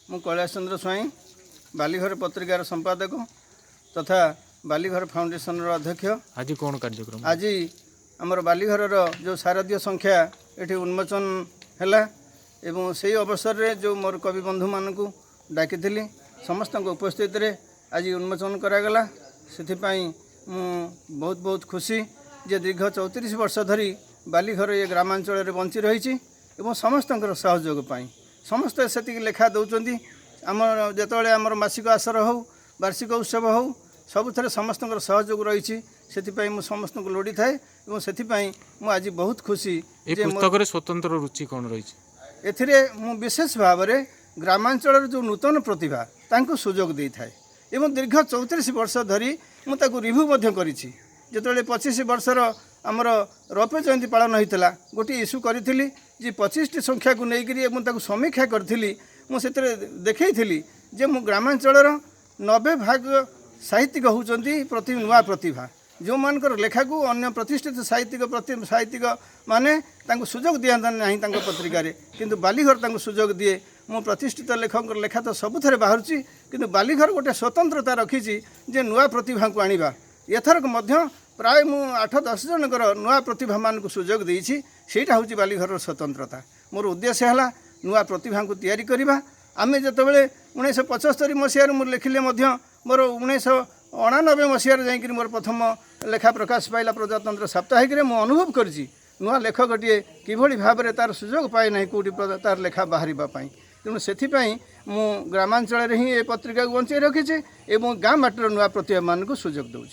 मु कैलाश चंद्र स्वाई बालीघर पत्रिकार संपादक तथा बालीघर फाउंडेशन अध्यक्ष। आज कौन कार्यक्रम? आज आमर बालीघर जो शारदीय संख्या ये उन्मोचन है एवं से अवसर रे जो मोर कवि बंधु मान डाकी समस्त उपस्थित रे आज उन्मोचन करागला। से मु बहुत बहुत खुशी जे दीर्घ 34 वर्ष धरी बालीघर ये ग्रामांचल रे बंची रही एवं समस्त सहयोग पाई समस्ते से लेखा दौरान आमर जिते आमर मासिक आसर हो वार्षिक उत्सव हो सबुथ समस्त सहयोग रही से मुझे समस्त को लोड़ी थाए और से आज बहुत खुशी। पुस्तक स्वतंत्र रुचि कौन रही? एथिरे मु विशेष भाव में ग्रामांचल जो नूतन प्रतिभा तांको सुजोग दे थाए एवं दीर्घ 34 वर्ष धरी मुझे रिव्यू करी जिते 25 वर्षर आमर रौप्य जयंती पालन होता गोटे इश्यू करी जी 25टी संख्या को लेकर समीक्षा करी मुझे देखी जे मु ग्रामांचल 90 भाग साहित्यिक होती नुआ प्रतिभा जो मानकर लेखा को अन्य प्रतिष्ठित साहित्यिक माने सुजोग दिया ना पत्रिकार किंतु बालीघर सुजोग दिए मो प्रतिष्ठित लेखक लेखा तो सबुथ बाहर किंतु बालीघर गोटे स्वतंत्रता रखी जे नुआ प्रतिभा को आनिबा एथरक प्राय मु 8-10 जनकर नुआ प्रतिभा मान को सुजोग देछि सेटा होछि बालीघर स्वतंत्रता। मोर उद्देश्य है नुआ प्रतिभा को तैयारी करबा। आमे जतबेले 1975 मसीह मु लिखिले मोर 1989 मसीह जाइकि मोर प्रथम लेखा प्रकाश पाइला प्रजातंत्र साप्ताहिक रे मु अनुभव करछि नुआ लेखकटिए किभଳି भाबरे तार सुजोग पाए नहीं कोटी तार लेखा बाहरिबा पाई। तेणु से मु ग्रामांचल ही ए पत्रिका को बंचाई रखी और गाँ बाटर नुआ प्रतिभा मान को सुजोग दूँ।